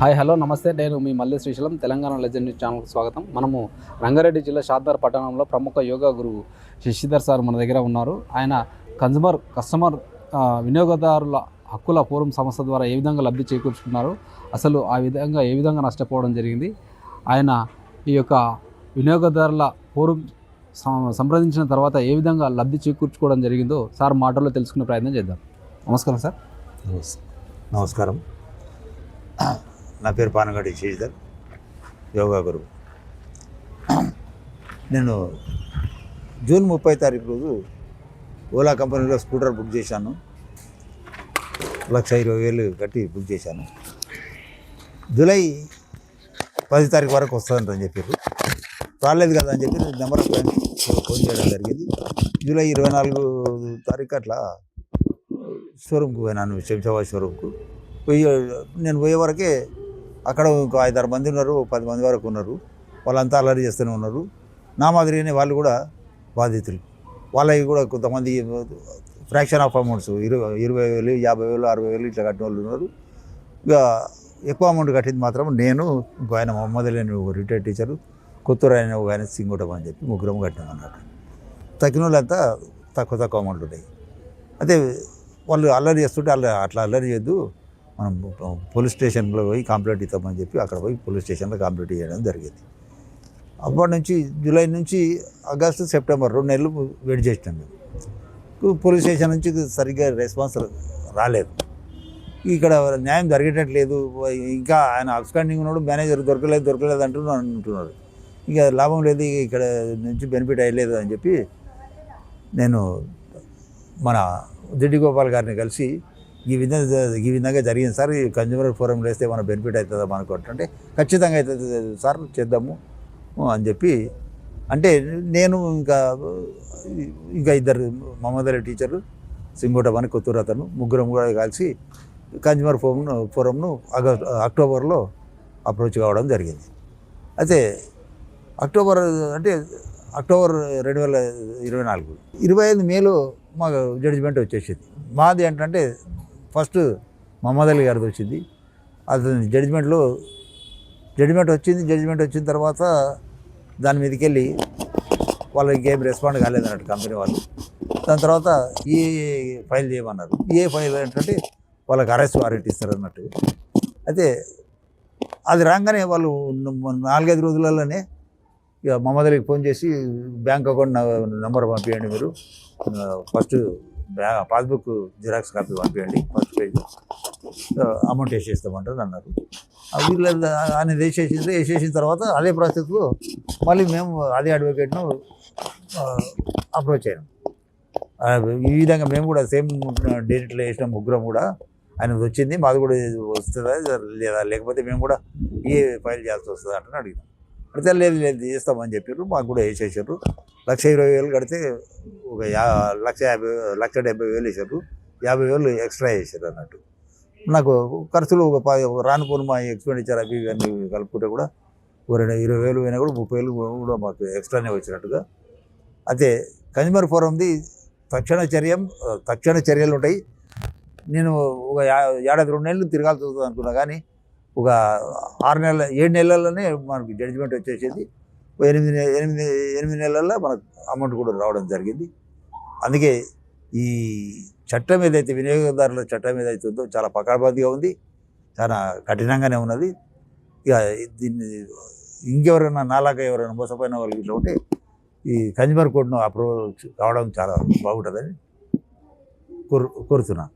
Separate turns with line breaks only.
Hi hello నమస్తే. నేను మీ మల్లె శ్రీశైలం, తెలంగాణ లెజెండ్ న్యూస్ ఛానల్కి స్వాగతం. మనము రంగారెడ్డి జిల్లా షాద్నగర్ పట్టణంలో ప్రముఖ యోగా గురువు శశిధర్ సార్ మన దగ్గర ఉన్నారు. ఆయన కస్టమర్ వినియోగదారుల హక్కుల ఫోరం సంస్థ ద్వారా ఏ విధంగా లబ్ధి చేకూర్చుకున్నారు, అసలు ఆ విధంగా ఏ విధంగా నష్టపోవడం జరిగింది, ఆయన ఈ యొక్క వినియోగదారుల ఫోరం సంప్రదించిన తర్వాత ఏ విధంగా లబ్ధి చేకూర్చుకోవడం జరిగిందో సార్ మాటల్లో తెలుసుకునే ప్రయత్నం చేద్దాం. నమస్కారం సార్.
నమస్కారం. నా పేరు పానగడ్డి శశిధర్, యోగా గురువు. నేను జూన్ 30 తారీఖు రోజు ఓలా కంపెనీలో స్కూటర్ బుక్ చేశాను. 1,20,000 కట్టి బుక్ చేశాను. జూలై 10 తారీఖు వరకు వస్తుందని చెప్పారు. రాలేదు కదా అని చెప్పి నెంబర్ ఫోన్ చేయడం జరిగింది. జూలై 24 తారీఖు అట్లా షోరూమ్కి పోయినాను, శంషాబాద్ షోరూమ్కు నేను పోయే వరకే అక్కడ ఇంకో 5-6 మంది ఉన్నారు, 10 మంది వరకు ఉన్నారు. వాళ్ళంతా అల్లరి చేస్తూనే ఉన్నారు. నా మాదిరిగానే వాళ్ళు కూడా బాధితులు. వాళ్ళకి కూడా కొంతమంది ఫ్రాక్షన్ ఆఫ్ అమౌంట్స్ 20,000, 50,000, 60,000 ఇట్లా కట్టిన వాళ్ళు ఉన్నారు. ఇక ఎక్కువ అమౌంట్ కట్టింది మాత్రం నేను, ఇంకో ఆయన మొహమ్మద్ అలీ అని ఒక రిటైర్డ్ టీచరు, కొత్తూరు ఆయన ఒక ఆయన సింగోటం అని చెప్పి ముగ్గురం కట్టాం అన్నట్టు. తగ్గిన వాళ్ళంతా తక్కువ అమౌంట్ ఉన్నాయి. అయితే వాళ్ళు అల్లరి చేస్తుంటే అట్లా అల్లరి చేయొద్దు, మనం పోలీస్ స్టేషన్లో పోయి కంప్లైంట్ ఇద్దామని చెప్పి అక్కడ పోయి పోలీస్ స్టేషన్లో కంప్లైంట్ చేయడం జరిగింది. అప్పటి నుంచి జూలై నుంచి ఆగస్టు, సెప్టెంబర్ 2 నెలలు వెయిట్ చేసినాం మేము. పోలీస్ స్టేషన్ నుంచి సరిగ్గా రెస్పాన్స్ రాలేదు. ఇక్కడ న్యాయం జరిగేటట్లేదు. ఇంకా ఆయన అబ్స్కాండింగ్ ఉన్నాడు, మేనేజర్ దొరకలేదు అంటున్నారు. ఇక లాభం లేదు, ఇక్కడ నుంచి బెనిఫిట్ అయ్యలేదు అని చెప్పి నేను మన జిడ్డి గోపాల్ గారిని కలిసి ఈ విధంగా జరిగింది సార్, ఈ కన్జ్యూమర్ ఫోరంలో వేస్తే మన బెనిఫిట్ అవుతుందా మనకు అంటే, ఖచ్చితంగా అవుతుంది సార్, చేద్దాము అని చెప్పి అంటే నేను ఇంకా ఇద్దరు మొహమ్మద్ అలీ టీచరు, సింగోటం అని కొత్తూరు అతను, ముగ్గురం కూడా కలిసి కన్జ్యూమర్ ఫోరంను అక్టోబర్లో అప్రోచ్ కావడం జరిగింది. అయితే అక్టోబర్ 2024 25 మేలో మాకు జడ్జిమెంట్ వచ్చేసింది. మాది ఏంటంటే ఫస్ట్ మొహమ్మద్ అలీ గారిది వచ్చింది. అతని జడ్జిమెంట్ వచ్చిన తర్వాత దాని మీదకి వెళ్ళి వాళ్ళకి ఏం రెస్పాండ్ కాలేదన్నట్టు కంపెనీ వాళ్ళు. దాని తర్వాత ఈ ఫైల్ చేయమన్నారు. ఏ ఫైల్ ఏంటంటే వాళ్ళకి అరెస్ట్ వారెంట్ ఇస్తారు అన్నట్టు. అయితే అది రాగానే వాళ్ళు 4-5 రోజులలోనే ఇక మొహమ్మద్ అలీకి ఫోన్ చేసి బ్యాంక్ అకౌంట్ నెంబర్ పంపించండి, మీరు ఫస్ట్ పాస్బుక్ జిరాక్స్ కాపీ పంపించండి, ఫస్ట్ పేజ్ అమౌంట్ వేసేస్తామంటారు అన్నారు. వీళ్ళు ఆయన వేసేసిన తర్వాత అదే ప్రాసెస్లో మళ్ళీ మేము అదే అడ్వకేట్ను అప్రోచ్ అయ్యాం. ఈ విధంగా మేము కూడా సేమ్ డేట్లో వేసిన ముగ్గురం కూడా ఆయన వచ్చింది, మాది కూడా వస్తుందా లేదా, లేకపోతే మేము కూడా ఏ ఫైల్ చేయాల్సి వస్తుందా అంటే అడిగినాం. అడితే లేదు చేస్తామని చెప్పారు. మాకు కూడా వేసేసారు. 1,20,000 కడితే ఒక 1,70,000 వేసారు. 50,000 ఎక్స్ట్రా వేసారు అన్నట్టు. నాకు ఖర్చులు రాను పోను మా ఎక్స్పెండిచర్ అవి ఇవన్నీ కలుపుకుంటే కూడా 20,000 అయినా కూడా 30,000 కూడా మాకు ఎక్స్ట్రానే వచ్చినట్టుగా. అయితే కన్జ్యూమర్ ఫోరంది తక్షణ చర్యలు ఉంటాయి. నేను ఒక 2 నెలలు తిరగాల్సి వస్తుంది అనుకున్నా, కానీ ఒక 7 నెలల్లోనే మనకి జడ్జిమెంట్ వచ్చేసేది. 8 నెలల్లో మనకు అమౌంట్ కూడా రావడం జరిగింది. అందుకే ఈ చట్టం ఏదైతే వినియోగదారుల చట్టం ఏదైతే ఉందో చాలా పకడ్బందీగా ఉంది, చాలా కఠినంగానే ఉన్నది. ఇక దీన్ని ఇంకెవరైనా నాలాగా ఎవరైనా మోసపోయిన వాళ్ళు ఇట్లా ఉంటే ఈ కన్జ్యూమర్ కోర్టును అప్రోచ్ కావడం చాలా బాగుంటుందని కోరుతున్నాను.